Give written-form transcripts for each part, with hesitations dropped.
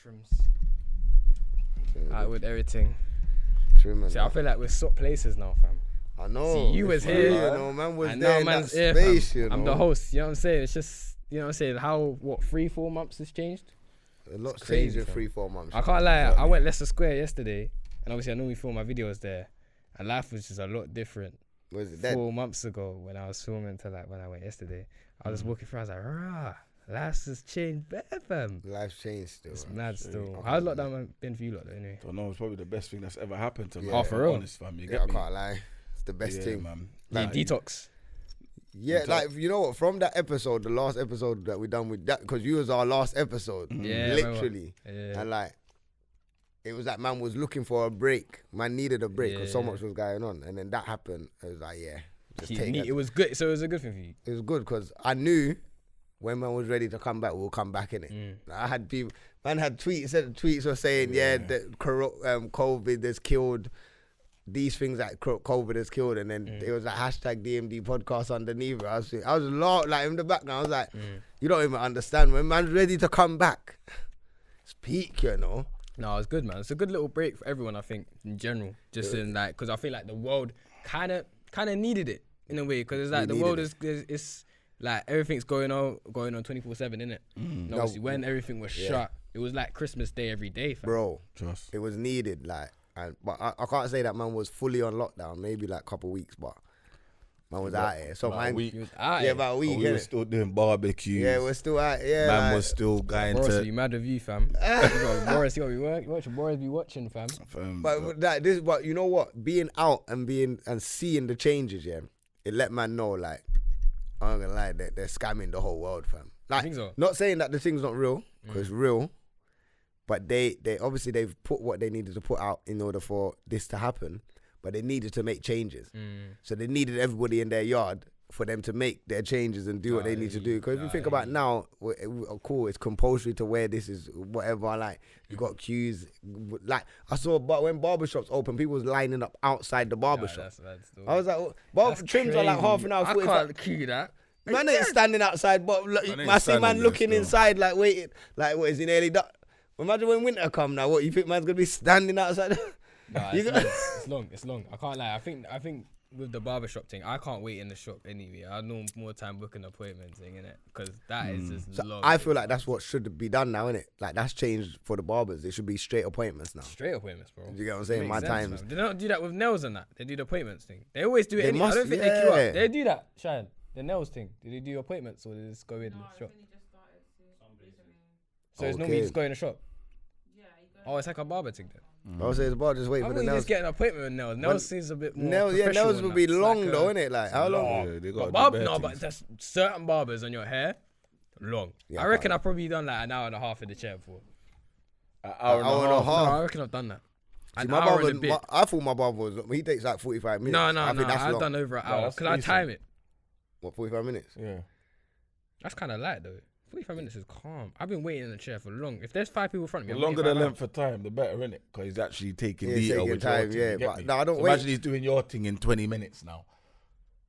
trims. With everything. Trimming. See, I feel like we're swap places now, fam. I know. See, you was here. You know, man was and there now in that man's here, space, fam. you know. I'm the host, you know what I'm saying? It's just, you know what I'm saying, how, 3-4 months has changed? A lot's crazy, changed in 3-4 months. I can't lie, I went Leicester Square yesterday, and obviously I normally film my videos there, and life was just a lot different. Was it dead? 4 months ago when I was filming to like when I went yesterday, I was just walking through, I was like, rah, life's just changed better, fam. Life's changed still. It's mad still. How's lockdown been for you lot though, anyway? I don't know, it's probably the best thing that's ever happened to me. Oh, for real? Honest, fam, you Yeah, get I me? can't lie. It's the best thing. man. Like, detox. Yeah, like, you know what, from that episode, the last episode that we done with that, because you was our last episode. Yeah, literally. Yeah. And like, it was like man was looking for a break. Man needed a break because so Yeah. much was going on. And then that happened. I was like, yeah, just take it. It was good, so it was a good thing for you. It was good because I knew when man was ready to come back, we'll come back in it. I had people, man had tweets, said tweets were saying, that COVID has killed these things that COVID has killed, and then it was like hashtag DMD Podcast underneath it. I was like in the background. I was like, you don't even understand when man's ready to come back. It's peak, you know. No, it's good, man. It's a good little break for everyone, I think, in general. Just in like, because I feel like the world kind of needed it in a way, because it's like the world is like everything's going on 24/7, innit? And obviously, when everything was shut, it was like Christmas Day every day, fam. Bro. Trust. It was needed, like, but I can't say that man was fully on lockdown. Maybe like a couple of weeks, but man was out here. So man, about a week. We were still doing barbecues. Yeah, we're still out. Yeah, man like, was still going Boris, to. you mad with you, fam? Boris, you gotta be watching. Boris be watching, fam. But you know what? Being out and seeing the changes, yeah, it let man know, like, I'm not gonna lie, they're scamming the whole world, fam. Like, I think so. Not saying that the thing's not real, because it's real, but they obviously they've put what they needed to put out in order for this to happen, but they needed to make changes. So they needed everybody in their yard for them to make their changes and do what they need to do. Because if you think about now, cool, it's compulsory to wear this, is whatever, like, you got queues. Like, I saw when barbershops open, people was lining up outside the barbershop. I was like, trims are like half an hour, 45. I can't queue that. Man ain't standing outside, but I see man looking inside, like, waiting, like, what is he nearly done? Imagine when winter come now, what, you think man's gonna be standing outside? Nah, it's long. I can't lie. I think with the barbershop thing, I can't wait in the shop anyway. I know more time booking appointments thing, innit? Because that is just long. I feel like that's what should be done now, innit? Like, that's changed for the barbers. It should be straight appointments now. Straight appointments, bro. Do you get what I'm saying? My times. They don't do that with nails and that. They do the appointments thing. They always do it. They must, I don't think they queue up. They do that, Shine. The nails thing. Do they do appointments or they just go in the shop? So it's normally just go in the shop. Oh, it's like a barber thing then. I would say it's about just wait for the You nails. just get an appointment with nails. Nails seems a bit more Nails would be long like though, innit? Like, how long? Yeah, they got but there's certain barbers on your hair, long. Yeah, I reckon I've probably done like an hour and a half in the chair before. An hour and a half. No, I reckon I've done that. See, my barber, I thought my barber was, he takes like 45 minutes. No, I think that's I've long. done over an hour. Because I time it. What, 45 minutes? Yeah. That's kind of light though. 45 minutes is calm. I've been waiting in the chair for long. If there's 5 people in front of me, The longer the length of time, the better, innit? Because he's actually taking detail with time, your thing, but no, I don't wait. Imagine he's doing your thing in 20 minutes now.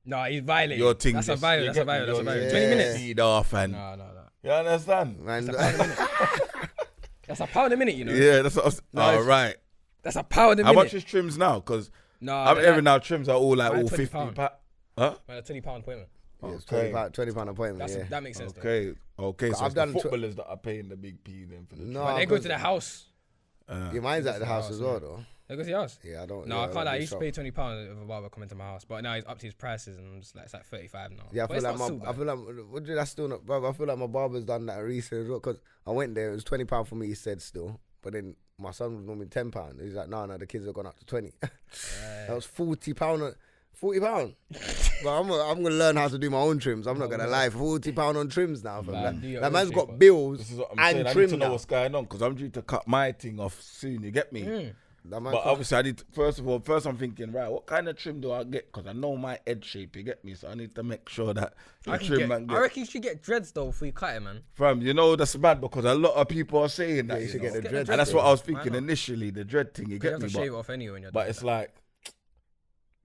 No, he's violating. Your thing That's just, a violation. That's a violation. Yeah. 20 minutes. Speed off and... No. You understand? Man, That's a pound a minute, you know. Yeah, that's what I was... Nice. Oh, right. That's a pound a minute. How much is trims now? Because I'm hearing now trims are all like Mine all 20 50 pound. Huh? Man, a £20 appointment. yeah, it's Okay. £20 appointment, That makes sense. Though. Okay. So I've it's done the footballers that are paying the big P then for the No, But they go to the house. Your mine's at the house as well, though. They go to your house. Yeah, I don't. No, yeah, I can't lie. I do used to shop. pay £20 if a barber come into my house, but now he's up to his prices, and I'm just like, it's like 35 now. Yeah, I But feel it's like not so bad. that's still not, bro. I feel like my barber's done that recently as well. Cause I went there, it was £20 for me. He said still, but then my son was normally £10. He's like, no, the kids have gone up to 20. That was £40. £40. But I'm gonna learn how to do my own trims. I'm not gonna lie. £40 on trims now. That man's got bills This is what I'm and saying. I trim need to know now. what's going on because I'm due to cut my thing off soon. You get me? That man But can't- obviously, I need to, first I'm thinking, right, what kind of trim do I get? Because I know my head shape, you get me? So I need to make sure that the trim man I reckon you should get dreads though before you cut it, man. Fam, you know, that's bad because a lot of people are saying that. you should know? get the dreads. And that's what I was Why thinking not? initially, the dread thing, you You get have me? to shave it off anyway when you're But doing it's that. like,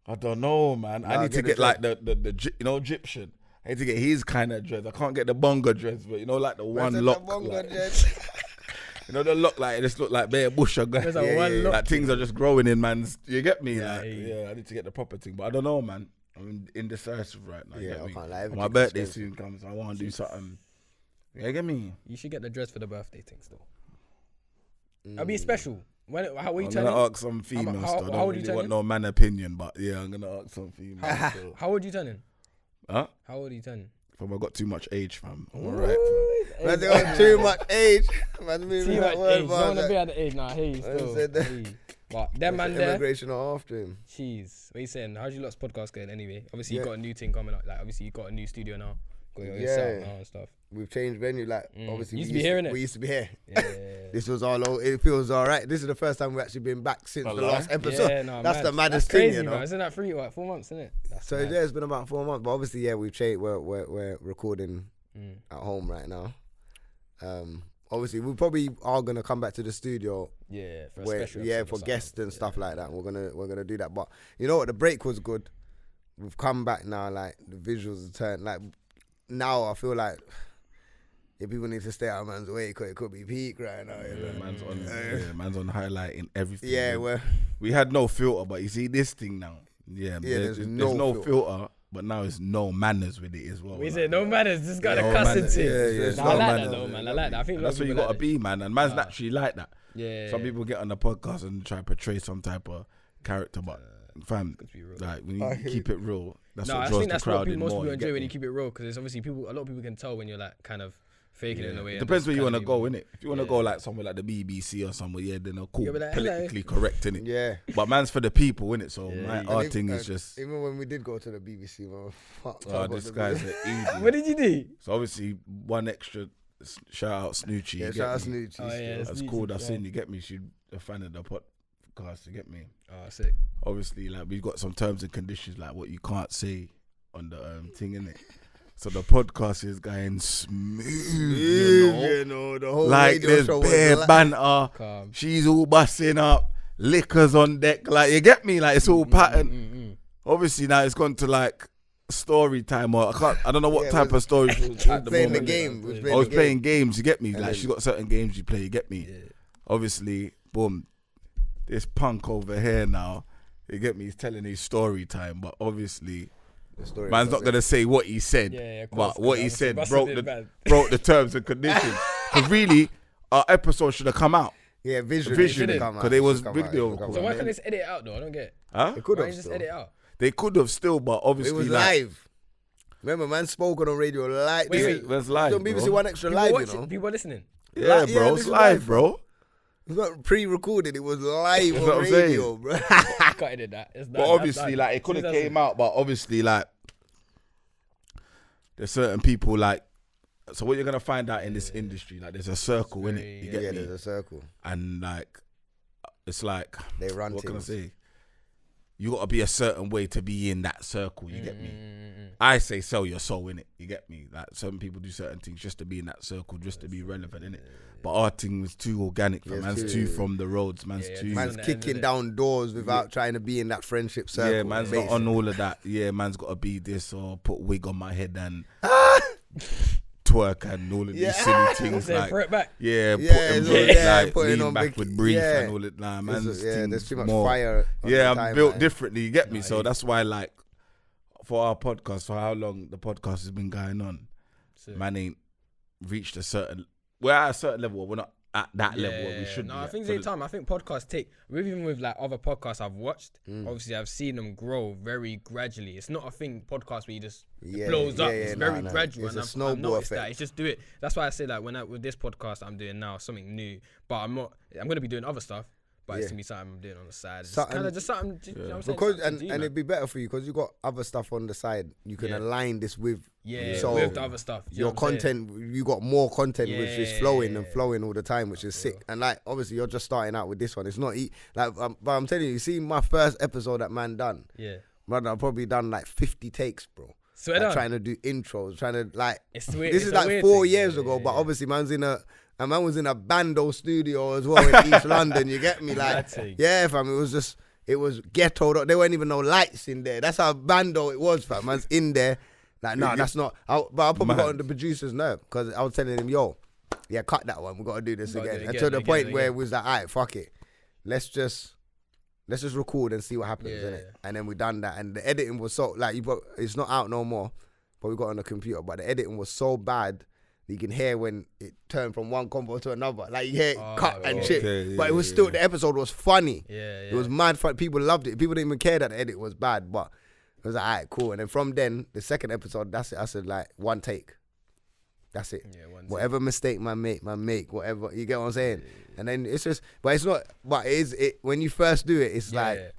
I don't know, man. I Nah, need to get the get like the you know, Egyptian. I need to get his kind of dreads. I can't get the bongo dreads, but you know, like the one Man said lock. the bongo like- dreads. You know, the look like it just look like bare bush or There's like one look. like things are just growing in man's. You get me? Yeah, Like, yeah. I need to get the proper thing, but I don't know, man. I'm indecisive right now. You Yeah, get I me? can't lie. My birthday soon comes. I want to do something. You get me? You should get the dress for the birthday thing still. It'll be special. What are you I'm turning? gonna ask some females. how Though. I old don't you really turning? want no man opinion, but yeah, I'm gonna ask some females. So. How old are you turning? Huh? How old are you turning? Fam, I got too much age, fam. I'm alright. Man, they got too much age. Man, Too much age. Don't want to be at the age now. Hey, still. said that. Hey. But them man there. Immigration are after him. Jeez. What you saying? How's your lot's podcast going anyway? Obviously, you Yeah. got a new thing coming up. Like, obviously, you got a new studio now. Got your Yeah. setup now and stuff. We've changed venue. Like, obviously, You used to be here, innit? we used to be here. Yeah. This was all over. It feels all right. This is the first time we've actually been back since the last episode. Yeah, no, That's mad. the maddest That's crazy, thing, you know. Man. Isn't that 4 months, isn't it? That's So mad. yeah, it's been about 4 months, but obviously, yeah, we've changed. We're recording at home right now. Obviously, we probably are gonna come back to the studio. Yeah, for a Where, special yeah, episode or for something. guests and stuff like that. We're gonna do that. But you know what? The break was good. We've come back now. Like the visuals are turned. Like now, I feel like if people need to stay out of man's way, because it could be peak right now. You know? Man's on highlighting everything. Yeah, man. We had no filter, but you see this thing now. Yeah, there's there's no no filter, but now it's no manners with it as well. We like, said no manners. This got a no cussing manners. thing. Yeah, it's Nah, no I like manners. that though, man. I like that. I think And that's what you gotta be, man. And man's naturally like that. Yeah. Some people get on the podcast and try to portray some type of character, but fam, like when you keep it real, that's No, what I draws think the that's what crowd people, in most more. people You enjoy get when me? you keep it real, because it's obviously a lot of people can tell when you're like kind of faking it in a way. Depends where you want to go, innit? If you want to go like somewhere like the BBC or somewhere, yeah, then cool, Yeah, but like, politically correct, innit? Yeah. But man's for the people, innit? So Yeah, our thing is just, Even when we did go to the BBC, man, fuck. oh, this guy's an idiot. What did you do? So obviously, one extra shout out Snoochie. Yeah, you shout get out me? Snoochie. Oh, yeah. That's Snoochie, called us yeah. in. You get me? She's a fan of the podcast. You get me? Oh, sick. Obviously, like we've got some terms and conditions, like what you can't say on the thing, innit? So the podcast is going smooth, You know, the whole like radio there's show was bare like- banter. Calm. She's all busting up, liquors on deck. Like you get me? Like it's all pattern. Obviously now it's gone to like story time, or I don't know what Yeah, type of story. At the playing the moment. game. I was playing games. You get me? And Like then- she's got certain games you play. You get me? Yeah. Obviously, boom. This punk over here now. You get me? He's telling his story time, but obviously, The story man's was not gonna say what he said. Yeah, of course, but what man. he said Busted broke it, the man. broke the terms and conditions. Because really, our episode should have come out. Yeah, visually. Visually, come out. because it was Should come video out, should come recording. So out. why can't they just edit it out though? I don't get it. Huh? It could Why have don't you just still. edit it out? They could have still, but It obviously, was like, live. Remember, man spoke on the radio live. Wait, This wait. is- It was live, on BBC bro. One Extra People live, watch you know. it. People are listening. Yeah, Like, bro, yeah, it's this is live, live, bro. It's not pre-recorded. It was live That's on what I'm radio, bro. I can't edit that. It's But obviously, like it could have came out, but obviously, like there's certain people like. So what you're gonna find out in this industry, like there's a circle in it. You get Yeah, me? there's a circle. And like, it's like, They run what can I things. say? You gotta be a certain way to be in that circle. You get me? I say sell your soul in it. You get me? Like some people do certain things just to be in that circle, just to be relevant in it. But our thing was too organic. Yeah, Man's too- too from the roads. Man's Yeah, too. Man's on the end kicking of it. down doors without trying to be in that friendship circle. Yeah, man's not on basically. all of that. Yeah, man's got to be this or put wig on my head and twerk and all of Yeah. these silly things. Say Like, throw it back. yeah, Yeah, put it's them all- like, yeah, putting lean on back big- with brief yeah. and all that. Nah, man's Yeah, there's things too much more. fire. On Yeah, the I'm time, built man. differently. You get me? Nah, So yeah. that's why, like, for our podcast, for how long the podcast has been going on, Sick. man ain't reached a certain. We're at a certain level. We're not at that level where we should No, be. I at. think So it's time. I think podcasts even with like other podcasts I've watched, Mm. obviously I've seen them grow very gradually. It's not a thing podcast where you just Yeah, it blows yeah, up. yeah, It's nah, very nah. gradual. It's and a I've snowball noticed that. effect. It's just do it. That's why I say like with this podcast I'm doing now, something new. But I'm gonna be doing other stuff. But it's Yeah. gonna be something I'm doing on the side. It's Something- kind of just something. You know what I'm saying? Because Something to do, man. it'd be better for you because you got other stuff on the side. You can Yeah. align this with yeah, so with the other stuff. You know your what I'm saying? content. You got more content which is flowing and Yeah. flowing all the time, which is sick. And like obviously you're just starting out with this one. It's not but I'm telling you, see my first episode that man done. Yeah. Brother, I've probably done like 50 takes, bro. Swear Like, down. trying to do intros, trying to like. It's weird. This it's is a like weird 4 thing. years Yeah, ago, yeah, but yeah. obviously a man was in a bando studio as well in East London. You get me? Like, Mad thing. yeah, fam. It was ghetto. There weren't even no lights in there. That's how bando it was, fam. Man's in there. Like, no, that's not. But I'll probably got on the producer's nerve because I was telling him, yo, yeah, cut that one. We got to do this Gotta do again. it And again, to the again, point where it again. was like, all right, fuck it. Let's just record and see what happens, Yeah. innit? And then we done that. And the editing was so, like, it's not out no more, but we got it on the computer. But the editing was so bad, you can hear when it turned from one combo to another. Like, you hear it cut and shit. Okay, But it was still, the episode was funny. Yeah. It was mad fun. People loved it. People didn't even care that the edit was bad, but it was like, all right, cool. And then from then, the second episode, that's it. I said, like, one take. That's it. Yeah, Whatever mistake man make, whatever. You get what I'm saying? And then it's just, but it's not, but it when you first do it, it's like,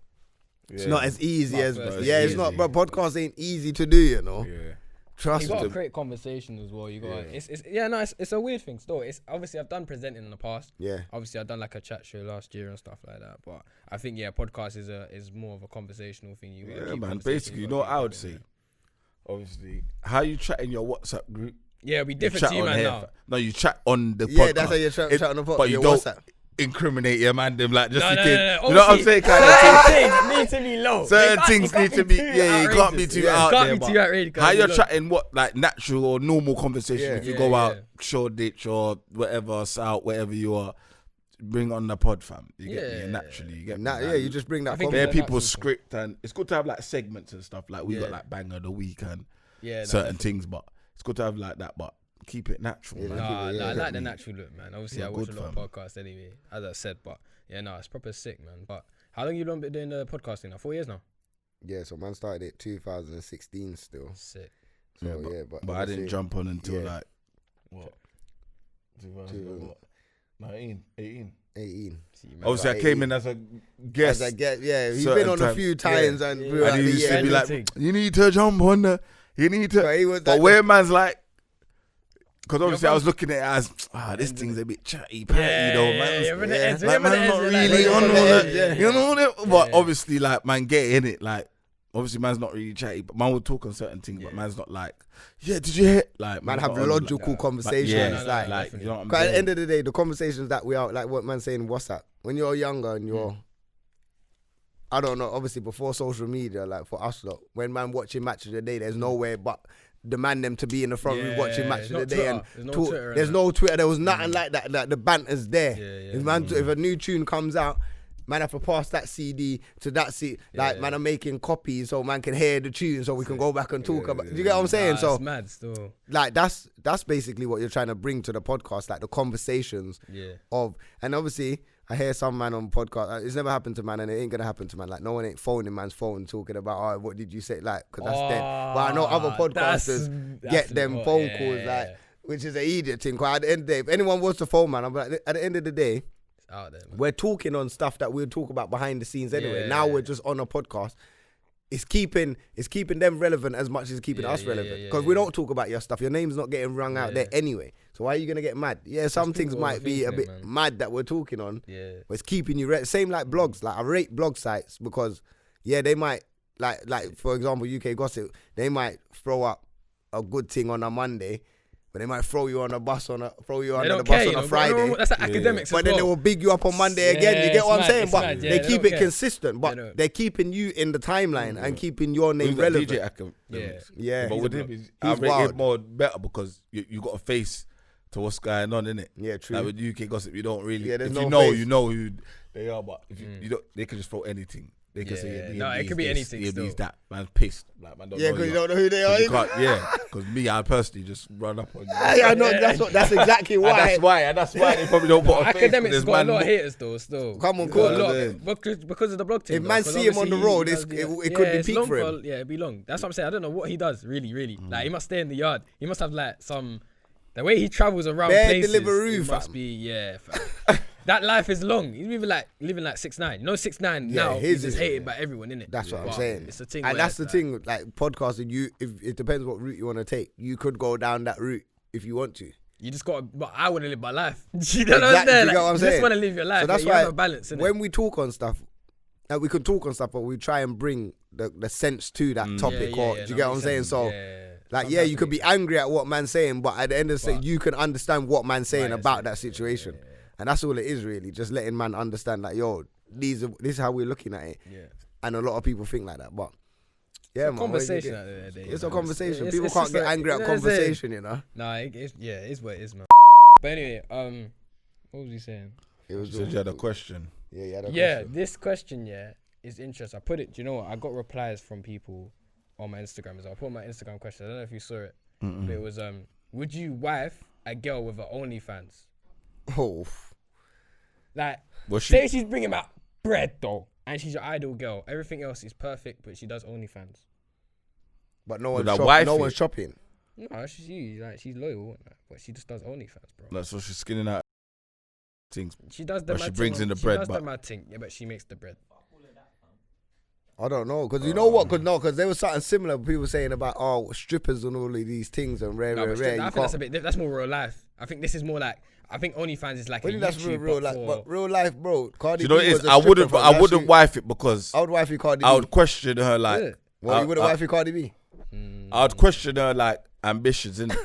it's not as easy as, it's not, but podcast ain't easy to do, you know? Yeah. Trust You got to me. create conversation as well. You got it's a weird thing still. It's obviously I've done presenting in the past. Yeah. Obviously I've done like a chat show last year and stuff like that. But I think podcast is more of a conversational thing. You gotta Yeah, keep man. conversation, Basically, you gotta know what keep I would it, say? man. Obviously, how you chat in your WhatsApp group. Yeah, we you different chat to you, on man. here. Now. No, you chat on the podcast. Yeah, that's how you chat on the podcast. But you your don't WhatsApp. incriminate your man them like just No, in no, case. no, no. You know what I'm saying? Kind of thing. Certain things need to be low. Certain things need to be, you can't be too out there. Can't be too but outrageous. how you're chatting, what, like natural or normal conversation? Yeah. If you Yeah, go out, yeah. Shoreditch or whatever, South, wherever you are, bring on the pod, fam. You get me? Yeah. And naturally, you get me? Nah, Like, yeah, you just bring that I think They're conversation. Yeah, people's natural. script, and it's good to have like segments and stuff. Like we got Yeah. like banger of the week and Yeah, certain things, but it's good to have like that. But keep it natural, Yeah, man. keep it- I yeah, like the me? natural look, man. Obviously, Yeah, I watch good, a lot fam. of podcasts anyway, as I said. But yeah, no, it's proper sick, man. But how long you been doing the podcasting now? 4 years now. Yeah, so man started it 2016 still. Sick. So Yeah, yeah, but I obviously- didn't jump on until yeah. like what? 19, 18. 18. See, man. Obviously, I Like came 18. in as a guest. As I get, yeah, he's certain been on a time. few times and Yeah. throughout And the he used to year. be like, Anything. you need to jump on the, you need to. But he was But like, where man's like, because obviously I from- was looking at it as, this End of thing's it. a bit chatty, patty though, man. you're on the yeah. edge, Like, you're on the man's edge, not you're like, really you're on the all that, edge, you know that? But Yeah. obviously, like, man, get in it. Like, obviously, man's not really chatty, but man will talk on certain things, but Yeah. man's not like, yeah, did you hear? Like, man man's have not on logical like, conversations. yeah, No, no, like, no, like, you know what I'm Cause at the saying? end of the day, the conversations that we are, like what man saying, what's that? When you're younger and you're, I don't know, obviously before social media, like for us lot, when man watching Match of the Day, there's nowhere but demand them to be in the front room Yeah, watching Match it's of the not Day Twitter. and There's no talk. Twitter and There's that. no Twitter. There was nothing like that. Like the banter's there. Yeah, If a new tune comes out, man have to pass that CD to that CD. Like Yeah. man are making copies so man can hear the tune, so we can go back and talk about. Do you get what I'm saying? Nah, So it's mad still. like that's basically what you're trying to bring to the podcast, like the conversations Yeah. of, and obviously I hear some man on podcast, it's never happened to man and it ain't gonna happen to man, like no one ain't phoning man's phone talking about, oh, what did you say, like, because that's dead. But I know other podcasters get them phone calls, like, which is an idiot thing. 'Cause at the end of the day, if anyone wants to phone man, I'm like, at the end of the day, it's out there, man. we're talking on stuff that we'll talk about behind the scenes anyway. Yeah. Now we're just on a podcast. It's keeping them relevant as much as keeping us relevant. Because we don't talk about your stuff. Your name's not getting rung out there anyway. So why are you gonna get mad? Yeah, some things people might be a overthinking bit it, man. mad that we're talking on. Yeah. But it's keeping you same like blogs. Like I rate blog sites because they might like for example UK Gossip, they might throw up a good thing on a Monday. But they might throw you on a bus throw you They under the don't bus care, on you a know, Friday. but that's the academics But as then well. they will big you up on Monday Yeah, again. You get what I'm it's saying? mad, But it's mad. Yeah, they they keep don't it care. consistent. But They don't. they're keeping you in the timeline and keeping your name Who's that relevant. DJ academics? Yeah, But he's with a- him, he's I rate wild. it more better because you got a face to what's going on, innit? Yeah, true. Like with UK Gossip, you don't really. Yeah, there's if no you know, face. you know who they are. But if you don't, they can just throw anything. They can Yeah, say, yeah. DMD's No, it could be this, anything DMD's still. that. Man's pissed. Like, man, don't Yeah, know because you you. don't know who they are. 'Cause you can't, yeah, because me, I personally just run up on you. I know that's exactly And why. that's why they probably don't put a face. Academics There's got a man lot of more- haters though. Still, Come on, He's cool. got a lot Yeah. because of the blog team. If though, man 'cause see him on the obviously road, he it does could be it's peak long for him. Yeah, it'd be long. That's what I'm saying. I don't know what he does. Really. Like he must stay in the yard. He must have like some. The way he travels around Bare places, Deliveroo, it must fam. be fam. That life is long. He's living like 6ix9ine. You know 6ix9ine Yeah, now. his He's just is- hated by everyone, innit? That's what I'm But saying. It's a thing. And where that's the it's thing, like podcasting, if it depends what route you want to take. You could go down that route if you want to. You just got. But I want to live my life. You know what I'm Exactly, saying? you get what I'm You saying? just want to live your life. So that's you have why a balance, innit? when we talk on stuff, we could talk on stuff, but we try and bring the sense to that topic. Yeah, Or yeah, do you no, get what I'm makes saying? sense. So, Yeah. like, Sometimes yeah, you it could be makes sense. angry at what man's saying, but at the end of the day, you can understand what man's saying Right, about that's that it. situation. And that's all it is, really. Just letting man understand, like, yo, this is how we're looking at it. Yeah. And a lot of people think like that, but yeah, man. Conversation what at the end of the day, It's a man. conversation. It's- People it's can't just get like- angry at you know what I'm saying? conversation, you know. Nah, it's what it is, man. But anyway, what was he saying? It was You said you had a question. Yeah, you had a Yeah, question. this question, is interesting. I put it. Do you know what? I got replies from people on my Instagram as well. I put my Instagram question. I don't know if you saw it, but it was would you wife a girl with an OnlyFans? Oh. Like, Was she? say she's bringing out bread though, and she's your idol girl. Everything else is perfect, but she does OnlyFans. But no With one's, a wifey? no one's shopping. No, she's loyal, but she just does OnlyFans, bro. Like, so she's skinning out things. She does the But she mad brings thing in the she bread, does but- the mad thing. Yeah, but she makes the bread. I don't know, because you know what? Because there was something similar. People saying about strippers and all of these things and rare. I You think that's can't- a bit. That's more real life. I think this is more like. I think OnlyFans is like Well, a that's YouTube, real life, but real life, bro. Cardi You know what B it was is? a I stripper, fam. wouldn't That's wife it because I would wifey Cardi B. I would question her like. Yeah. Well, you would have wifey Cardi B. I would question her like ambitions, innit?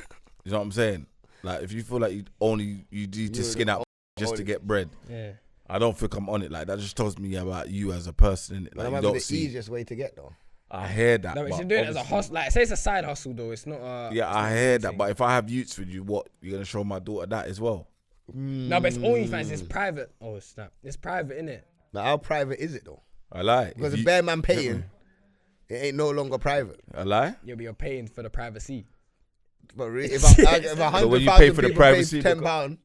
You know what I'm saying? Like if you feel like you need to skin out just to get bread, Yeah. I don't think I'm on it. Like that just tells me about you as a person, innit? That Like you might be don't the see. easiest way to get though. I hear that. No, but but she's doing it as a obviously- hustle. Like, say it's a side hustle though. It's not. Yeah, it's I not hear a that. thing. But if I have youths with you, what you're gonna show my daughter that as well? No, but it's OnlyFans. It's private. Oh snap! It's private, innit? Now, how private is it though? I lie. Because If the you- bare man paying, it ain't no longer private. I lie. Yeah, but you're paying for the privacy. But really, if So when 100,000 you pay for the people privacy, pay £10,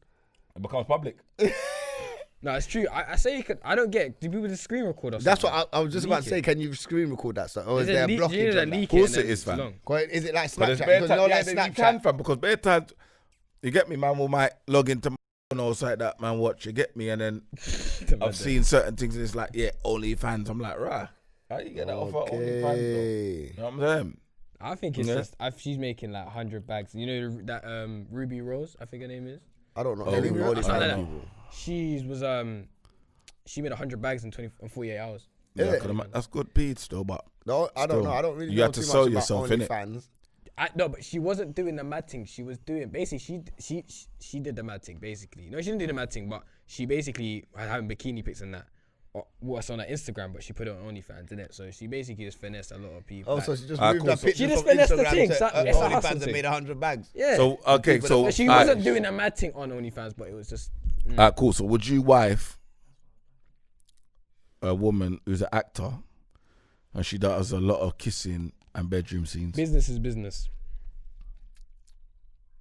It becomes public. No, it's true. I say you could. I don't get. Do people just screen record or something? that's what I was just about to Leak say. it. Can you screen record that stuff, or is Is it there a leak- blockage? you need to on that? leak Of course and then it is, it's fam. long. Is it like But there's Snapchat? bare Because times, you know, yeah, like you Snapchat. can, fam, because bare times, you get me, man, will might log into my phone or something like that, man, watch, you get me, and then I've seen certain things and it's like, yeah, OnlyFans. I'm like, rah, how you get that off of OnlyFans, though? Okay. You know what I'm saying? I think it's Yeah. just. She's making like 100 bags. You know that Ruby Rose, I think her name is. I don't know. Oh, Any Ruby more Rose. these I kind don't of know. people. She made 100 bags in 48 hours. Yeah, it? 'cause that's good beats, though, but No, I don't Still, know. I don't really you know have to too sell much yourself, about innit? OnlyFans. No, but she wasn't doing the mad thing. She was doing basically she did the mad thing basically. No, she didn't do the mad thing, but she basically had having bikini pics and that. What's on her Instagram, but she put it on OnlyFans, innit? So she basically just finessed a lot of people. Oh, like- so she just Ah, moved cool. her So- pictures She just from finessed the Instagram thing, to so it's a hustle OnlyFans and thing. made 100 bags. yeah. So, okay, people so. that- She alright. wasn't doing a mad thing on OnlyFans, but it was just. Cool. So, would you wife a woman who's an actor and she does a lot of kissing and bedroom scenes? Business is business.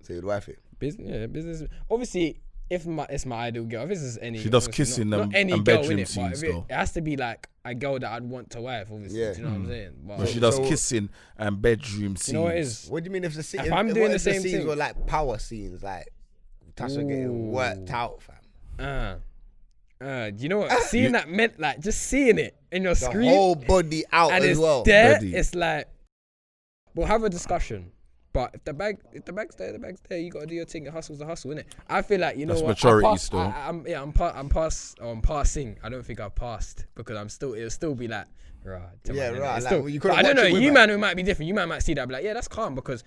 So you'd wife it. Business. Obviously, if it's my ideal girl, if it's just any, She does obviously kissing not and- any and girl, bedroom innit? But scenes, if though. it has to be like a girl that I'd want to wife, obviously. Yeah. Do you know what I'm saying? But But she does So- kissing and bedroom scenes. you know what it is? What do you mean if the scene? If I'm doing the same scenes thing- were like power scenes, like Tasha getting worked out, fam. You know what? Seeing that meant like just seeing it in your The screen whole body out and as it's well. there. Ready. It's like we'll have a discussion. But if the bag's there, the bag's there. You gotta do your thing. The hustle's a hustle, innit? I feel like you know That's what? maturity I passed, still. I'm passing. I don't think I've passed because I'm still. It'll still be like, right. Yeah, right, It's like, still, well, you but couldn't I don't watch know. it with You her. man, who might be different. You man might see that, be like, yeah, that's calm because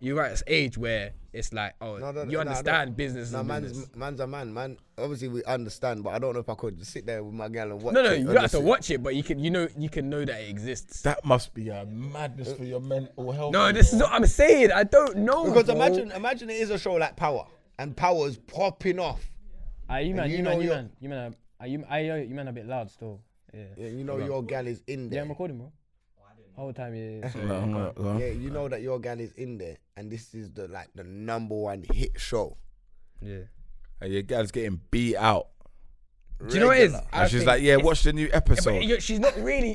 you're right. It's age where it's like, oh, you understand business. No, is business. man's a man. Man, obviously we understand, but I don't know if I could sit there with my girl and watch. No, it, you don't have to honestly. watch it, but you can know that it exists. That must be a madness for your mental health. No, this is what I'm saying. I don't know. Because bro. imagine it is a show like Power, and Power is popping off. You man, you you know man, you you're- man, you man, you man a bit loud still. Yeah. Yeah, you know your gal is in Yeah, there. I'm recording, bro. Whole time, yeah. So, Yeah, you know that your gal is in there, and this is the number one hit show. yeah. And your gal's getting beat out. Do you know what it is? Regular. And she's like, yeah, watch the new Yeah, episode. but she's not really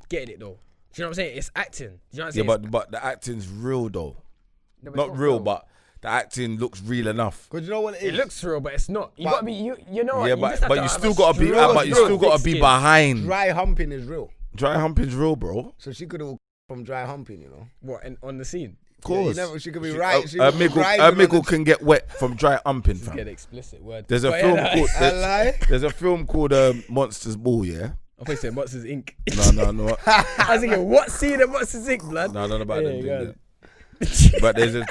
getting it though. Do you know what I'm saying? It's acting. Do you know what I'm Yeah, saying? but the acting's real though. No, but it's Not real, but the acting looks real enough. Because you know what it is? it looks real, but it's not. You But- gotta be you know what? Yeah, you just have but to you have still a gotta be, strong, but you still thick gotta be skin. behind. Dry humping is real. Dry humping's real, bro. So she could have from dry humping, you know. What and on the scene? Of course. She could be right. She Her could be mickle, riding her on mickle the- can get wet from dry humping, Get fam. explicit word. There's a But film yeah, called I lie. there's a film called Monsters Ball, yeah. I thought you said what's his ink. No. I was thinking, what scene and what's his ink, blood? No, not about Yeah, them. go thing on. there. But there's a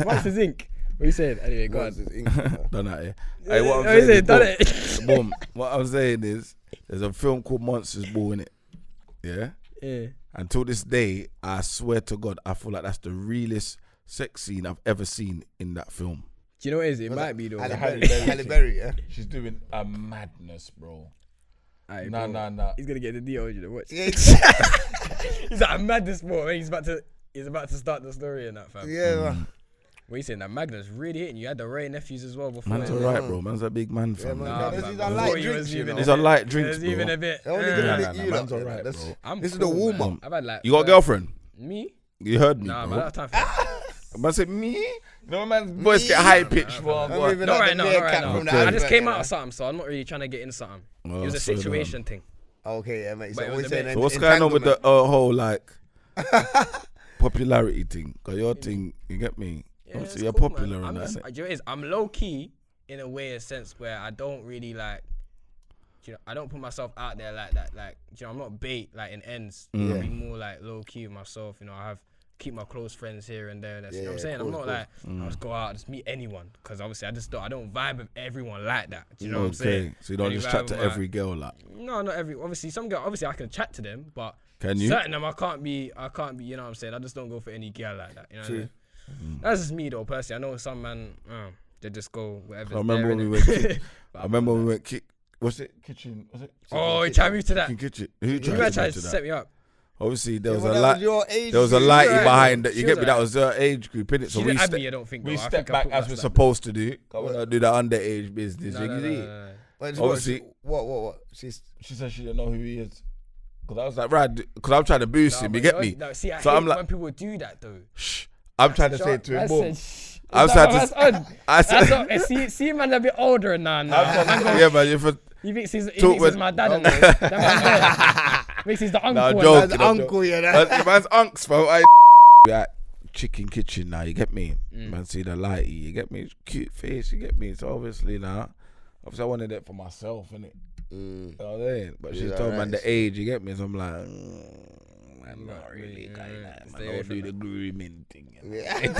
What's his ink? What you saying? Anyway, go on. What's his ink, you know? done that, yeah. Hey, what I'm Oh, is saying it? is, Done boom, it. boom. What I'm saying is, there's a film called Monsters Ball in it, yeah. Yeah. Until this day, I swear to God, I feel like that's the realest sex scene I've ever seen in that film. Do you know what it is? It might be though. Halle Berry, yeah. She's doing a madness, bro. Aight, Nah. He's gonna get the deal, you know. Watch. Yeah. He's like, I'm mad this morning. He's about to start the story and that, fam. Yeah, man. What you saying? That Magnus really hitting you. You had the Ray nephews as well before. Man's alright, bro. Man's a big man, fam. man. Nah, He's fam. a light Before you drinks, was you even know. He's a light drinks, There's bro. even a bit. Only gonna lick you man's lot, alright, that's- bro. I'm This is cool, the warm man. up. I've had like. You got a girlfriend? Me? You heard me, Nah, bro. man, I don't have time for that. Man said me? You know, man's voice get high pitched. I'm even Not like right the now, meerkat not from right the now. I just advert, came you out know. of something, so I'm not really trying to get in something. Oh, It was a so situation thing. Okay, yeah, mate. But So it was we're a saying bit- So what's going on with the entanglement. whole like popularity thing? Cause your thing, you get me? Yeah, Obviously, it's you're cool, popular man. and I'm that. just, innit? you know what it is? I'm low key in a way, a sense where I don't really like. You know, I don't put myself out there like that. Like, you know, I'm not bait like in ends. Mm. I'll be more like low key with myself. You know, I keep my close friends here and there. That's, you know what I'm Yeah, saying? cool, I'm not cool. like I'll just go out and just meet anyone because obviously I don't vibe with everyone like that. Do you know what I'm saying? So you don't Only just vibe chat to with my- every girl like. No, not every. Obviously, some girl. Obviously, I can chat to them, but Can you? certain of them I can't be. You know what I'm saying? I just don't go for any girl like that. You know what I mean? That's just me though, personally. I know some man, they just go whatever. I remember when we went. I remember when we went. What's it? Kitchen. Was it? Oh, he tried me to that. Kitchen. You Who tried tried to to set that? me up. Obviously, there Yeah, was well, a that light. was your age There was a group. lighty Right, behind bro. that. You She get was me? That right. was her age group, innit? She So we didn't add step. me, I don't think. We though. I step think I back put as past we're that. supposed to do. We don't do that underage business. No, you no, see? no. Wait, Obviously- what? She's She said she didn't know who he is. Because I was like, right, because I'm trying to boost him. You get me? No, see, I So hate I'm like- when people do that though. Shh. I'm trying to say it to him more. I'm I'm trying to. I That's said, what, see, man, a bit older now. yeah, man. If it, He thinks he's with- my dad and that. That man there. Thinks he's the uncle. Nah, and joke. that. that's uncle, yeah. That. man's unks, bro. We at chicken kitchen now. You get me? Man, see the lighty. You get me? Cute face. You get me? So obviously now, I wanted it for myself, innit? You know what I'm saying? But she's Yeah, told right. man the age. You get me? So I'm like, I'm not really kind of. Stay I away don't from do the grooming thing. You know? Yeah.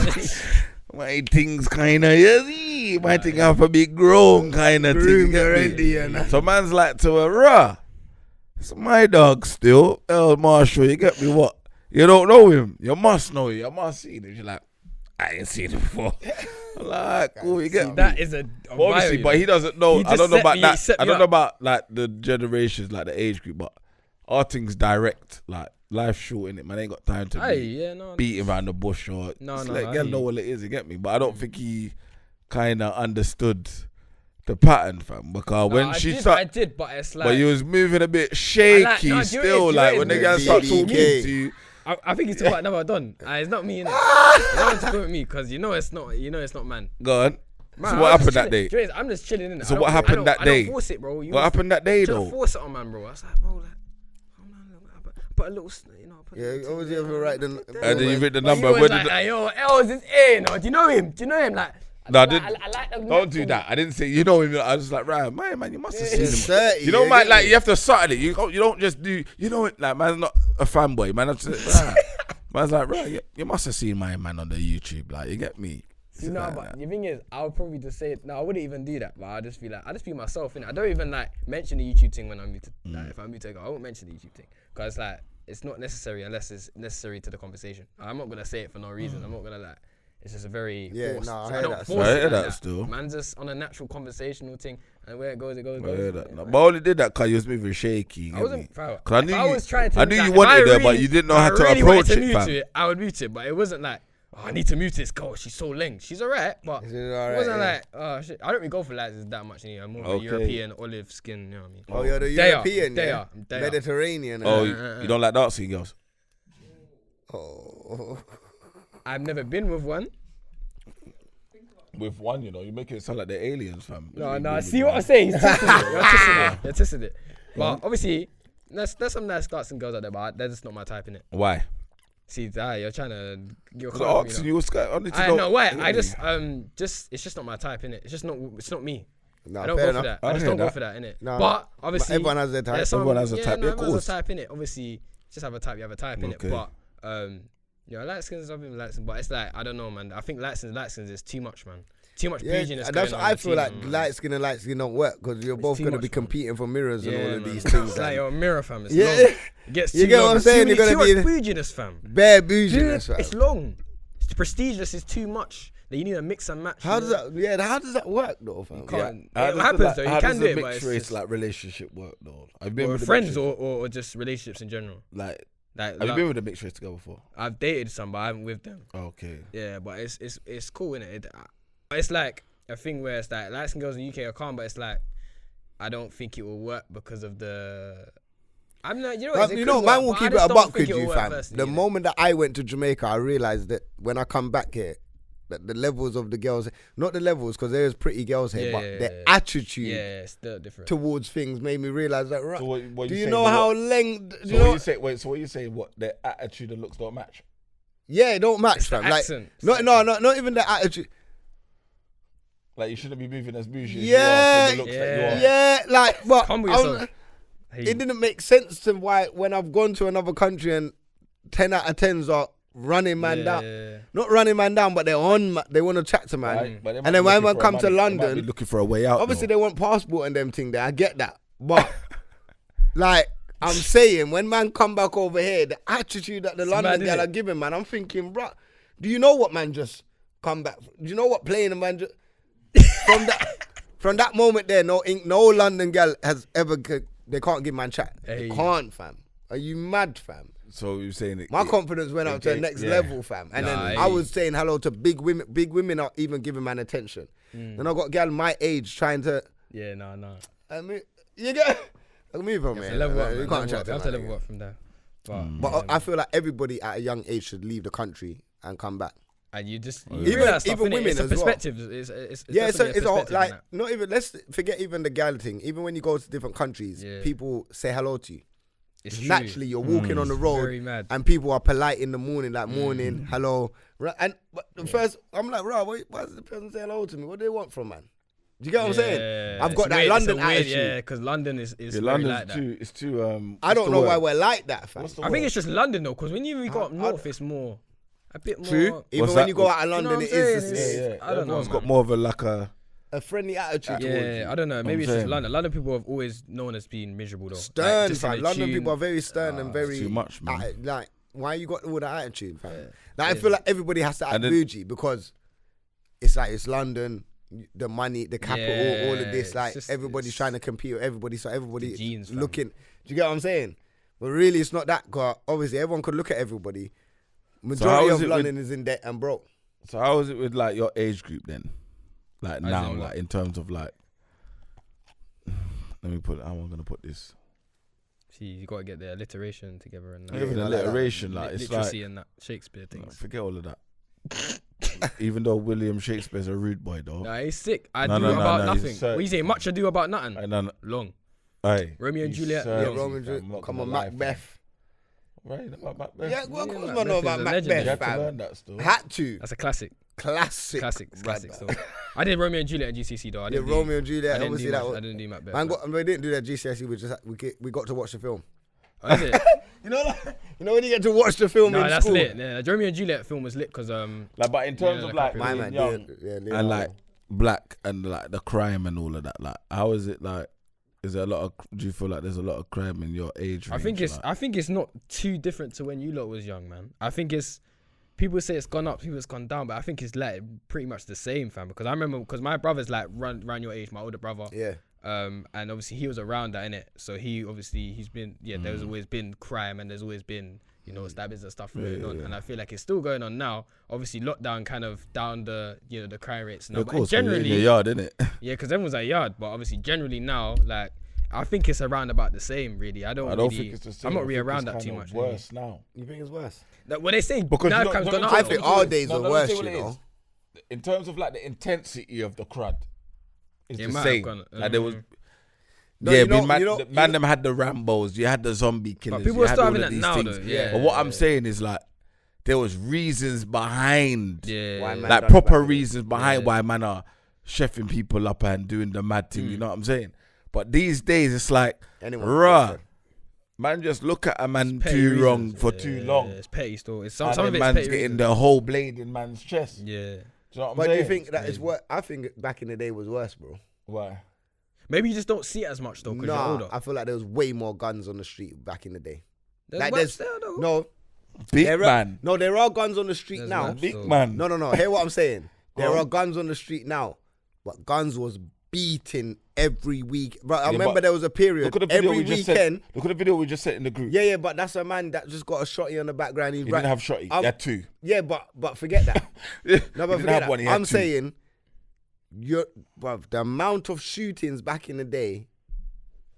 My things kind of, you see, my thing have a big grown kind of thing. you Groomed get me? already, you know. So man's like to a rah. It's my dog still, Els Marshall. You get me? What? You don't know him. You must know him. You must see him. You're like, I ain't seen him before. I'm like, cool. You get me? That is a But obviously, but he doesn't know. He I don't just know set about me- that. set I me don't up. know about like the generations, like the age group. But our things direct. Like life short in it. Man ain't got time to Hey, be yeah, no. beating around the bush or No, just no, let I girl hear know you. what it is. You get me? But I don't think he kind of understood the pattern, fam. Because when she I started. did, but it's like But you was moving a bit shaky no, do you know still, what it like is? when the Do guys you know start what it talking is? to you. I think it's about never done. It's not me, innit? You know what's good with me, cause you know it's not man. Go on. Man, So I what was happened just that day? chilling. I'm just chilling, innit? So I what don't- happened I that don't- day? I don't force it, bro. What happened that day Trying to though? force it on man, bro. I was like, bro, like, hold on, put a little, you know, put a Yeah, little obviously thing have to write the. And then you read the But number. you Where was did like, the, hey, yo, Els is in. Or do you know him? Do you know him? Like, No, I like, didn't. I like the Don't do that. I didn't say you know him. I was just like, right, man, you must have seen him. It's 30. You know, yeah, man, get like me? you have to start it. You don't just do. You know, like man's not a fanboy. Man, I'm just, right. Man's like, right, you must have seen my man on the YouTube. Like, you get me? You know, Like but that. the thing is, I would probably just say it. No, I wouldn't even do that. But I just be myself, innit? I don't even like mention the YouTube thing when I'm muted. Like, if I'm muted, I won't mention the YouTube thing because like it's not necessary unless it's necessary to the conversation. I'm not gonna say it for no reason. I'm not gonna like. It's just a very Yeah, forced. no, I so hear don't that. force I it hear like that still. Man's just on a natural conversational thing, and where it goes, it goes. I hear that. You No, know? but I only did that because you was moving shaky. You I get wasn't. me? Fam, 'Cause I if knew I you- was trying to. I knew you like, if wanted I it, but you didn't know if how I to really approach wanted it, mute fam. it, I would mute it, but it wasn't like, oh, I need to mute this girl. She's so leng. She's alright, but She's it alright, wasn't yeah. like, oh shit. I don't really go for lights that much anyway. I'm more of a Okay. European olive skin. You know what I mean? Oh, you're the They are, European, they yeah? are, they are. Mediterranean. Oh, yeah. you don't like dark skin girls? Oh. I've never been with one. With one, you know, you make it sound like they're aliens, fam. No. See what I'm saying? You're twisting it. You're twisting it. But obviously, there's some nice dark skin girls out there, but they're just not my type, innit? Why? See, you're trying to. You're Because I'm asking you what's going on. I know why. I just it's just not my type, innit? It's not me. No, I don't fair go for enough. that. I just hear don't go that. for that, innit? No, but obviously, everyone has their type. there's some- Everyone has a type, yeah, of everyone's course. a type, innit? Obviously, just have a type. You have a type, innit? Okay. But you know, light skins, I've been light skins, but it's like I don't know, man. I think light skins is too much, man. Too much Yeah, bouginess. that's going what on I the feel team, like man. light skin and light skin don't work because you're both too going to much, be man. competing for mirrors and all of man. these things. It's like and your mirror, fam. It's Yeah. long. It gets You too get what long. I'm It's saying? Too You're many- gonna too be much bouginess, fam. bare Dude, bouginess, fam. it's long. prestigious is too much. That you need a mix and match. How does that? Yeah, how does that work though, fam? It happens though. You can do it, but mixed race like relationship work though? I've been with friends or just relationships in general. Like have you been with a mixed race together before? I've dated some, but I haven't with them. Okay. Yeah, but it's cool, innit? It's like a thing where it's like light-skinned girls in the UK are calm, but it's like I don't think it will work because of the. I'm not, man will keep it a buck with you, fam. The moment that I went to Jamaica, I realized that when I come back here, that the levels of the girls, not the levels, because there's pretty girls here, but their attitude it's still different towards things made me realize that. Right, so what do you know how length? So what you say? Wait, so what you say? What their attitude and looks don't match? Yeah, it don't match, fam. Like, not even the attitude. Like you shouldn't be moving as bougie. Yeah, as you are, the looks that you are. Yeah, like, but it didn't make sense to why when I've gone to another country and 10 out of 10s are running man down. Not running man down, but they're on. They want to chat to man. Right, and then when man come to London, they might be looking for a way out. Obviously, they want passport and them thing there. I get that, but like I'm saying, when man come back over here, the attitude that the London girl are giving, man, I'm thinking, bro, do you know what man just come back? Do you know what playing a man just from that moment there? No London girl has ever. They can't give man chat. They can't, fam. Are you mad, fam? So you're saying my confidence went up to the next level, fam. And then I was saying hello to big women. Big women are even giving man attention. Then I got a girl my age trying to. Yeah, no. I mean, you get. Move on, man. You can't chat. You have to level up from there. But I feel like everybody at a young age should leave the country and come back. And you just even women it's a as perspective. well. It's a whole, like not even. Let's forget even the gal thing. Even when you go to different countries, people say hello to you. It's naturally you're walking on the road and people are polite in the morning, like morning, hello. And but the first, I'm like, why does the person say hello to me? What do they want from man? Do you get what I'm saying? I've got that London attitude. Yeah, because London is very like that. It's too. I don't know why we're like that, fam. I think it's just London though, because when you go up north, it's more. A bit more. True. Even when you go out of London, it is. I don't know. It's got more of a friendly attitude towards you. I don't know. Maybe it's just London. London people have always known as being miserable though. Stern, fam. London people are very stern and very. Too much, man. Like, why you got all that attitude, fam? Like, I feel like everybody has to act bougie because it's like it's London, the money, the capital, all of this. Like everybody's trying to compete with everybody, so everybody's looking. Do you get what I'm saying? But really, it's not that. Cause obviously, everyone could look at everybody. Majority of London is in debt and broke. So how is it with like your age group then? Like now, like in terms of like, let me put. How am I gonna put this? See, you got to get the alliteration together and even alliteration, like it's literacy like and that Shakespeare things. Forget all of that. Even though William Shakespeare's a rude boy, though. Nah, he's sick. About nothing. What you say? Much ado about nothing. Long. Aye. Romeo and Juliet. Romeo and Juliet. Come on, Macbeth. Right, about Macbeth. Yeah, well, of course I know about Macbeth, you had to learn that still. Had to. That's a classic. Classic still. I did Romeo and Juliet at GCSE though. I did Romeo and Juliet. Obviously that was. I didn't do Macbeth. We didn't do that GCSE. We got to watch the film. Oh, is it? you know when you get to watch the film in that's school. lit. Yeah, the Romeo and Juliet film was lit because like, but in terms of like my man, young and like black and like the crime and all of that, like how is it like? Is there a lot of? Do you feel like there's a lot of crime in your age range? I think it's not too different to when you lot was young, man. I think it's people say it's gone up, people it's gone down, but I think it's like pretty much the same, fam. Because I remember my brother's like around your age, my older brother. Yeah. And obviously he was around that, innit? So he's been there's always been crime and there's always been stabbings and stuff going on, and I feel like it's still going on now. Obviously lockdown kind of down the the crime rates now, but generally in your yard, innit? Yeah, because everyone's at yard, but obviously generally now, like I think it's around about the same, really. I don't think it's the same. I'm not really around that too much. Worse now. You think it's worse? Like, what they say? Because now I think our days are worse, In terms of like the intensity of the crowd, it's the same. Like there was. Man, them had the Rambos, you had the zombie killers. But people are still having that now, though. Yeah. But what I'm saying is like, there was reasons behind, like proper reasons behind why man are chefing people up and doing the mad thing. You know what I'm saying? But these days it's like, man, just look at a man too wrong for too long. It's petty still. It's some of it's man's petty getting the whole blade in man's chest. Yeah. Do you know what I'm but saying? do you think that is what I think back in the day was worse, bro? Why? Maybe you just don't see it as much though because you're older. I feel like there was way more guns on the street back in the day. There's Man. No, there are guns on the street There's now. maps, Big though. man. No. Hear what I'm saying? There Huh? are guns on the street now, but guns was beating every week. Bro, I Yeah, remember but there was a period Look at the video every we just weekend. Look at the video we just sent in the group. Yeah, but that's a man that just got a shotty on the background. He didn't have shotty. He had 2. Yeah, but forget that. No, but He didn't forget have that. one, he had I'm 2. saying, bruv, the amount of shootings back in the day,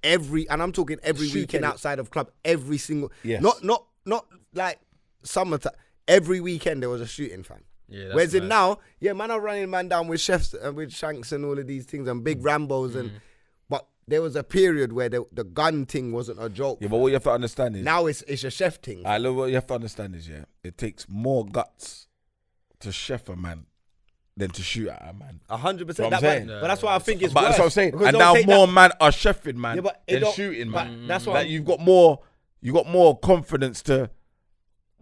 and I'm talking every Shooting. weekend outside of club, every single, Yes. not like summertime. Every weekend there was a shooting, fam. Yeah, that's Whereas mad. now, man are running man down with chefs and with shanks and all of these things and big Rambos but there was a period where the gun thing wasn't a joke. Yeah, but what you have to understand is Now it's a chef thing. I love what you have to understand is it takes more guts to chef a man than to shoot at a man. 100%. What I'm saying. But that's why I think it's But worse. that's what I'm saying. Because And don't now take more that- man are chefing man Yeah, but it than don't- shooting but man. that's what Like I'm- you got more confidence to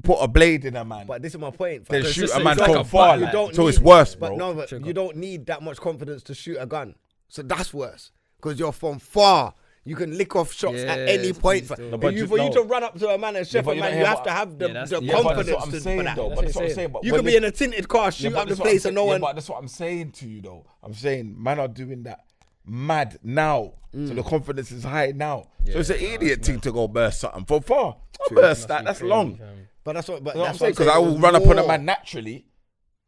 put a blade in a man. But this is my point. Then fam. shoot just a so man it's like from a far. button, Like, don't so it's need- worse, But bro. no, but Check you up. don't need that much confidence to shoot a gun. So that's worse. Because you're from far. You can lick off shots at Yeah, any it's point. still- fam. No, but For you no. to run up to a man and chef but a you man, don't you hear have what- to have the Yeah, that's- the yeah, but confidence that's what I'm for saying that. though. That's But that's what what I'm I'm saying. But You when could be in a tinted car, shoot but up the that's what place I'm and no saying- one. But that's what I'm saying to you though. I'm saying man are doing that mad now. So the confidence is high now. So it's an idiot thing to go burst something from far. I'll burst that. That's long. But that's what. But You know what I'm that's saying? what Because I saying. will It was run up on a war. man naturally.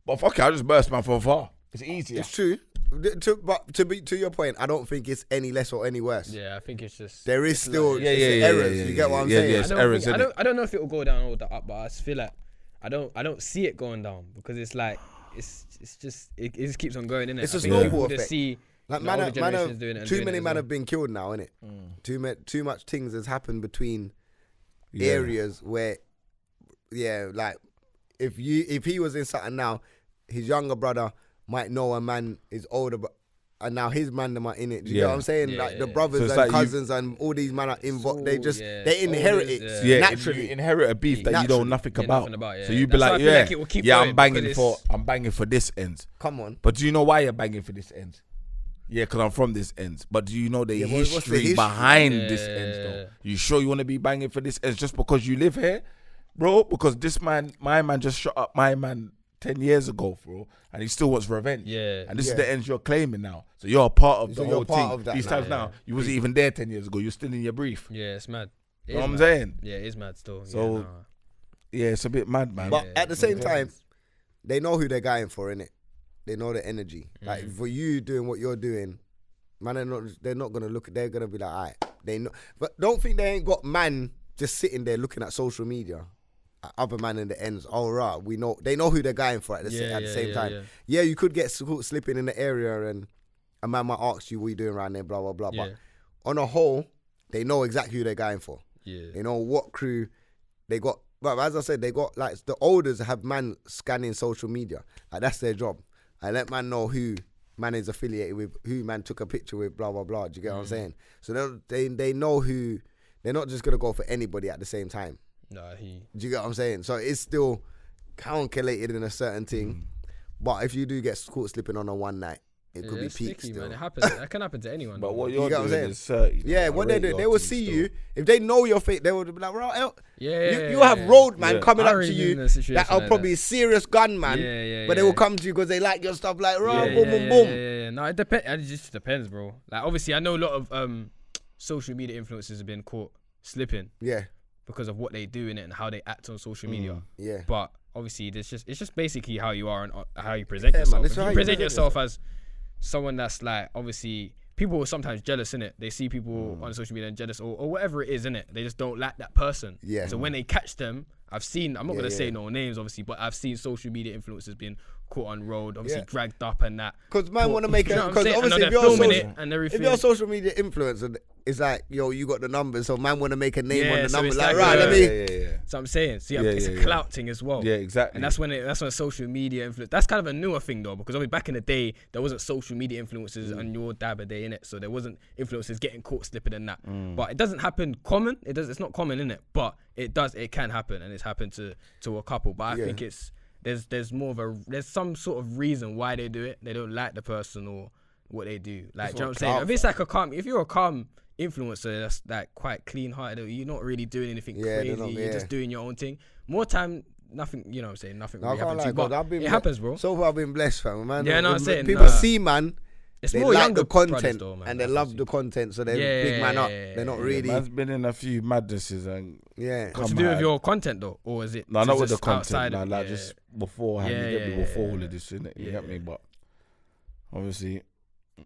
But fuck it, I'll just burst man from far. It's easier. It's true. But to your point, I don't think it's any less or any worse. Yeah, I think it's just. There is still like- errors. You get what I'm saying? It's errors, innit? I don't know if it will go down or the up, but I just feel like I don't see it going down because it's like it just keeps on going, innit? It's a I think snowball people just effect. see Like the older generations doing it and too doing many it as men well. have been killed now, innit? Too much things has happened between Yeah. areas where, like if he was in something now, his younger brother might know a man is older, but and now his man them are in it. Do you get what I'm saying? Yeah, like the yeah. brothers So it's and like you- cousins and all these men are involved. They So, just yeah, they inherit olders, it Yeah, naturally. you inherit a beef that you know Naturally. nothing Yeah, about. nothing about, yeah. So you be That's why I like, feel yeah, like it will keep yeah, going I'm banging because I'm banging for this ends. Come on. But do you know why you're banging for this ends? Yeah, because I'm from this ends. But do you know the Yeah, but what's the history history? behind this Yeah. ends though? You sure you want to be banging for this ends just because you live here? Bro, because this man, my man just shot up my man 10 years ago, bro. And he still wants revenge. Yeah. And this is Yeah. the ends you're claiming now. So you're a part of So the you're whole part thing. of that These now, times yeah. now, you wasn't even there 10 years ago. You're still in your brief. Yeah, it's mad. You know what I'm saying? Yeah, it is mad still. So- yeah, nah. Yeah, it's a bit mad, man. But Yeah, at the same time, they know who they're going for, innit? They know the energy. Like for you doing what you're doing, man, they're not gonna look. They're gonna be like, alright, they know. But don't think they ain't got man just sitting there looking at social media. Other man in the ends. Oh right, we know. They know who they're going for at the same time. yeah. Yeah, you could get caught slipping in the area, and a man might ask you, "What you doing around there?" Blah blah blah. Yeah. But on a whole, they know exactly who they're going for. Yeah. They know what crew they got. But as I said, they got like the olders have man scanning social media. Like that's their job. I let man know who man is affiliated with, who man took a picture with, blah blah blah. Do you get what I'm saying? So they know who. They're not just gonna go for anybody at the same time. Nah, Do you get what I'm saying? So it's still calculated in a certain thing. But if you do get caught slipping on a one night, it could be it's peak sticky, still. man. It happens. That can happen to anyone. But though, what man. you're get what I'm doing saying? is Yeah, what they do, they will see you. If they know your face, they will be like, right, you have road man Yeah. coming I up to already been you in a situation that are like probably serious gunman, Yeah, but they will come to you because they like your stuff like, right, boom, boom, yeah, boom. Yeah. No, it depends. It just depends, bro. Like obviously, I know a lot of social media influencers have been caught slipping Yeah, because of what they do in it and how they act on social media. yeah. But obviously, it's just basically how you are and how you present Yeah, man, yourself. it's If how you you present present yourself as someone that's like, obviously, people are sometimes jealous in it. They see people on social media and jealous or whatever it is in it. They just don't like that person. Yeah. So when they catch them, I'm not gonna Yeah, say yeah. no names, obviously, but I've seen social media influencers being caught on road, obviously Yeah. dragged up and that. Because man want to make You it. know what I'm Because saying? And obviously, they're if you're, filming social, it and if everything. you're a social media influencer, it's like, yo, you got the numbers, so man want to make a name Yeah, on the so number. it's Like, like, right, let me. Yeah. So I'm saying, see, Yeah, it's yeah, a yeah. clout thing as well. Yeah, exactly. And that's when social media influence. That's kind of a newer thing though, because obviously back in the day there wasn't social media influencers on your dab a day in it, so there wasn't influencers getting caught slipping and that. But it doesn't happen common. It's not common in it, but it does. It can happen, and it's happened to a couple. But I think there's more of there's some sort of reason why they do it. They don't like the person or what they do. Like, It's do you know what I'm not saying? clout, If it's like if you're a calm influencer that's like quite clean hearted, you're not really doing anything crazy. You're just doing your own thing. More time, nothing. You know what I'm saying? Nothing really happens. It happens, bro. So far, I've been blessed, fam. Man, yeah, no, I'm saying people see, man. It's they more like younger the content though, man. and they love the content, so they're big man up. They're not really. Man's been in a few madnesses and What's to do with your content though, or is it? No, not with the content. Outside Like just beforehand, you get me before all of this, innit? You get me, but obviously,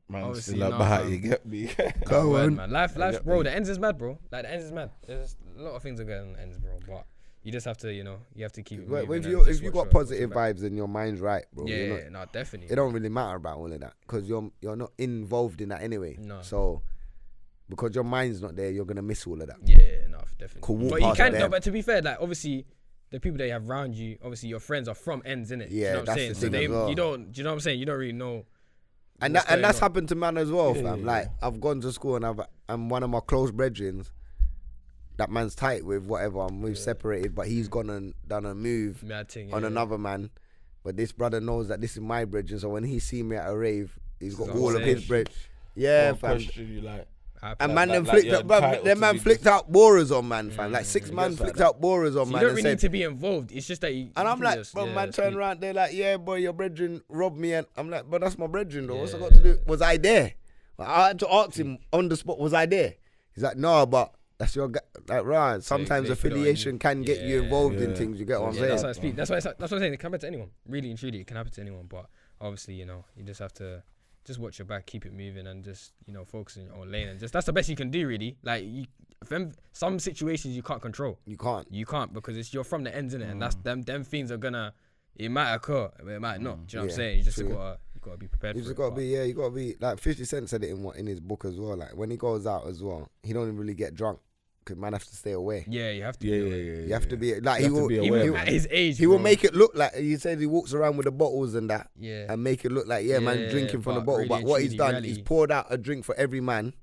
man, still about you get me. Go on, man. Life, bro. The ends is mad, bro. Like the ends is mad. There's a lot of things are going on the ends, bro. But you just have to, you have to keep it moving. If you got positive vibes and your mind's right, bro. Yeah, no, definitely. It don't really matter about all of that because you're not involved in that anyway. No. So because your mind's not there, you're gonna miss all of that. Yeah, no, definitely. But you can. No, but to be fair, like obviously, the people that you have around you, obviously your friends are from ends, innit? Yeah, you know what I'm saying? The thing as well. You don't. Do you know what I'm saying? You don't really know. And that's happened to man as well, fam. Like I've gone to school and I'm one of my close brethren. That man's tight with whatever, and we've separated, but he's gone and done a move on another man. But this brother knows that this is my brethren, so when he see me at a rave, he's got all of his brethren. Yeah, fam. And man, them flicked out borers on man, fam. Like 6 man flicked out borers on man. You don't really need to be involved. It's just that you. And I'm like, bro, man, turn around. They're like, yeah, boy, your brethren robbed me, and I'm like, but that's my brethren, though. What's I got to do? Was I there? I had to ask him on the spot. Was I there? He's like, no, but. That's your like right. Sometimes affiliation can get you involved in things. You get what I'm saying? That's what I speak. That's what I'm saying. It can happen to anyone. Really and truly, it can happen to anyone. But obviously, you just have to just watch your back, keep it moving, and just focus on your own lane. And just that's the best you can do, really. Like some situations you can't control. You can't because you're from the ends, innit? And that's them things are gonna. It might occur, but it might not. Do you know what I'm saying? You just gotta be prepared. You gotta be like 50 Cent said it in his book as well. Like when he goes out as well, he don't even really get drunk. Cause man have to stay away. Yeah, you have to. You have to be like he will. Even at his age, he will make it look like he said he walks around with the bottles and that. Yeah. And make it look like man drinking from the bottle. Really but what he's done, he's poured out a drink for every man.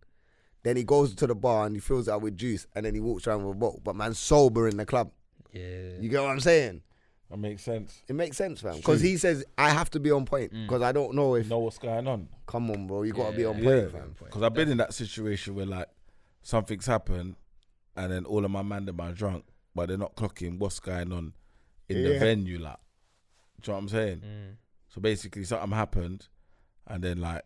Then he goes to the bar and he fills it out with juice, and then he walks around with a bottle. But man's sober in the club. Yeah. You get what I'm saying? That makes sense. It makes sense, fam. Because he says I have to be on point. Because I don't know what's going on. Come on, bro. You gotta be on point, fam. Because I've been in that situation where like something's happened. And then all of my man them are drunk, but they're not clocking what's going on in the venue, like. Do you know what I'm saying? So basically something happened, and then like,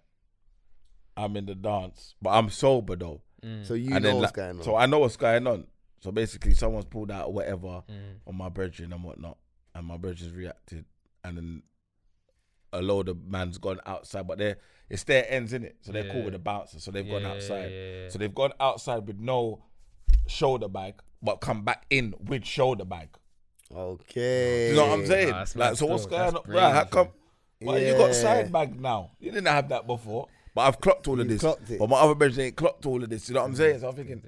I'm in the dance, but I'm sober though. So you know what's going on. So I know what's going on. So basically someone's pulled out or whatever on my brethren and whatnot, and my brethren's reacted, and then a load of man's gone outside, but it's their ends, innit? So they're cool with the bouncer, so they've gone outside. So they've gone outside with no shoulder bag, but come back in with shoulder bag. Okay. You know what I'm saying? Like, so what's going on? Right, how come? Well, you got side bag now. You didn't have that before. But I've clocked all of this. But my other brethren ain't clocked all of this. You know what I'm saying? So I'm thinking,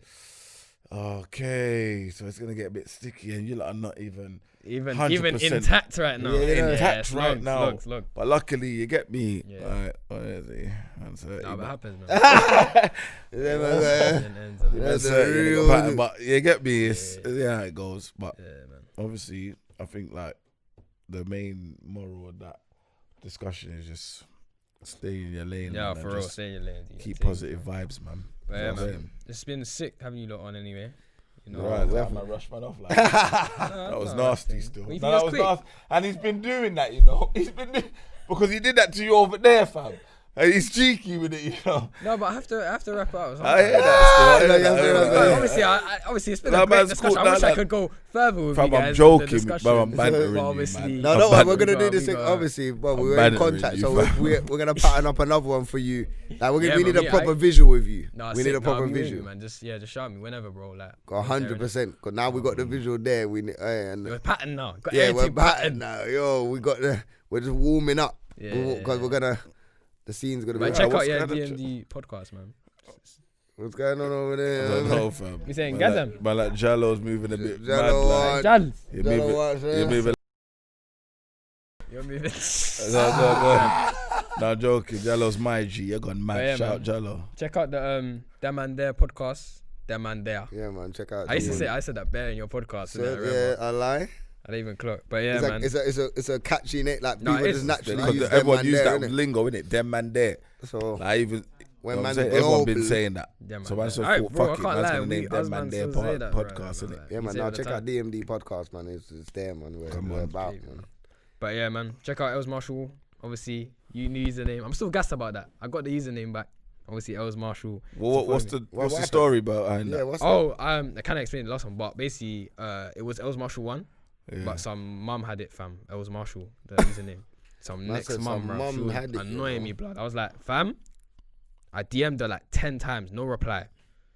okay, so it's gonna get a bit sticky, and you lot are not even 100%. Intact right now. Yeah, intact right now. Slugs. But luckily, you get me. Yeah. Right, where is he? No, it happens, man. But you get me. It's how it goes. But obviously, I think like the main moral of that discussion is just stay in your lane. Yeah, for real, stay in your lane. Keep positive vibes, man. Yeah, man. It's been sick having you lot on anyway. Right, I rushed man off like that was nasty still. No, that was nasty. And he's been doing that, He's been because he did that to you over there, fam. And he's cheeky with it, No, but I have to wrap it up. I hear that. Obviously, it's been a great discussion. I wish I could go further with you guys. I'm joking, but I'm bantering you, man. No, we're going to do this thing, obviously, but we're in contact, so we're going to pattern up another one for you. Like, we need a proper visual with you. We need a proper visual. Man. Just shout me whenever, bro. Like 100%, because now we got the visual there. We're patterned now. Yeah, we're patterned now. Yo, we're just warming up. Because we're going to... The scene's gonna be. Check out DMD Podcast, man. What's going on over there? I don't know, fam. You saying get them? But like Jallo's moving a bit mad. Like, you're moving. No, I'm joking. Jallo's my G. You're gone mad. Shout out Jallo. Check out the That Man There podcast. That Man There. Yeah, man. Check out. I said that bear in your podcast. I lie. I didn't even clock. But yeah, man. It's a catchy name. Like No, people it just is. naturally Because use everyone them use man that there, innit? lingo, innit? Them man there. So Like even when you know what I'm man saying? Everyone been global- saying that. Yeah, man. So man, so Alright, thought, bro, fuck I it, can't man's lie. gonna name We them man there still say that, podcast, bro. innit? yeah, We man. say Now it all the check out time. DMD Podcast, man. It's there, man. We're about, man. But yeah, man. Check out Els Marshall. Obviously, you new username. I'm still gassed about that. I got the username back. Obviously, Els Marshall. What's the story behind Yeah, that? what's I kind of explained the last one, but basically, it was Els Marshall 1, Yeah. but some mum had it, fam. Els Marshall, the username. Some Man next said mum, some bro. mum She was had it, you annoying know. me, blood. I was like, fam, I DM'd her like 10 times, no reply.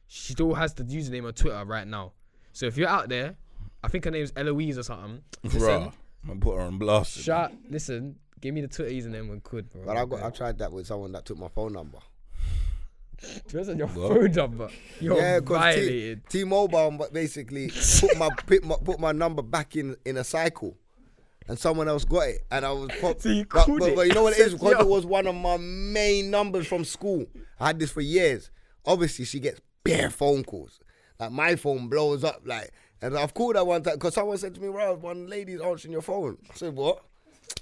She still has the username on Twitter right now. So if you're out there, I think her name's Eloise or something. Bruh, man, put her on blast. Listen, give me the Twitter username when could, bro. But I tried that with someone that took my phone number. Where's your What? phone number? You're Yeah, because violated. T-Mobile basically put my number back in a cycle, and someone else got it, and I was So you called it? but you know what it is, because Yo. it was one of my main numbers from school. I had this for years. Obviously, she gets bare phone calls. Like my phone blows up, like, and I've called her one time because someone said to me, "Well, one lady's answering your phone." I said, "What?"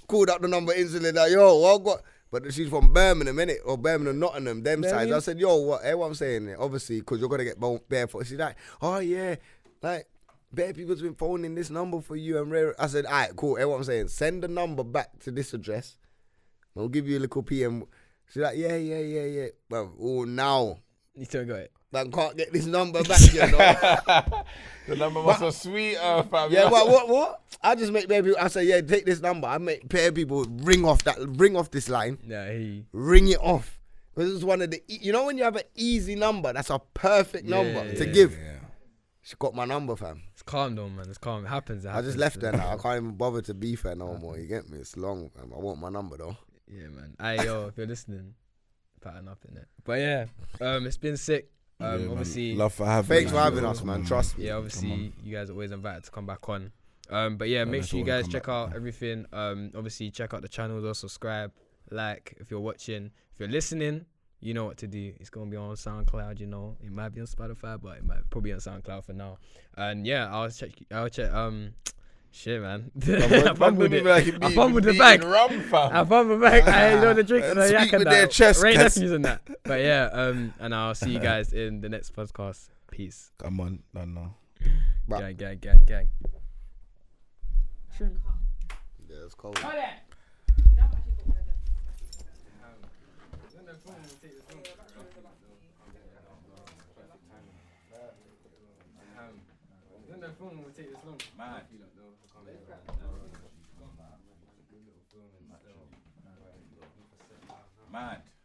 Called up the number instantly, like, "Yo, what got?" But she's from Birmingham, innit? Or Birmingham, Nottingham, them sides. I said, yo, what? Hey, what I'm saying? Obviously, because you're going to get barefoot. She's like, oh, yeah. Like, bare people's been phoning this number for you. And rare. I said, all right, cool. Hey, what I'm saying? Send the number back to this address. I'll give you a little PM. She's like, yeah. Well, now, You still got it. man can't get this number back, you know? The number was so sweet, fam. Yeah, what? I just make bare people, I say, yeah, take this number. I make bare people ring off this line. Yeah, Ring it off. Because it's one of the, you know when you have an easy number, that's a perfect number to give. Yeah. She got my number, fam. it's calm though, man. It's calm. It happens. I just left her now. I can't even bother to beef her no more. You get me? It's long, fam. I want my number though. Yeah, man. Hey, yo, if you're listening, pattern up in it. But yeah, it's been sick. Yeah, man. Obviously, Love for having Thanks us, for having bro. us, man. Come Trust on. me. yeah, Come obviously, on. you guys are always invited to come back on. But yeah, make that's sure you all, guys come check back, out man. everything. Obviously, check out the channel, though. Subscribe, like if you're watching. If you're listening, you know what to do. It's gonna be on SoundCloud. You know, it might be on Spotify, but it might probably on SoundCloud for now. And yeah, I'll check. Shit, man. I fumbled it. I fumbled the bag. I fumbled the bag. I know the drink and the Speak yak and with their that. chest, Rain cuz. nephews and that. But yeah, and I'll see you guys in the next podcast. Peace. Come on, no. But- Gang. Yeah, it's cold. Mad.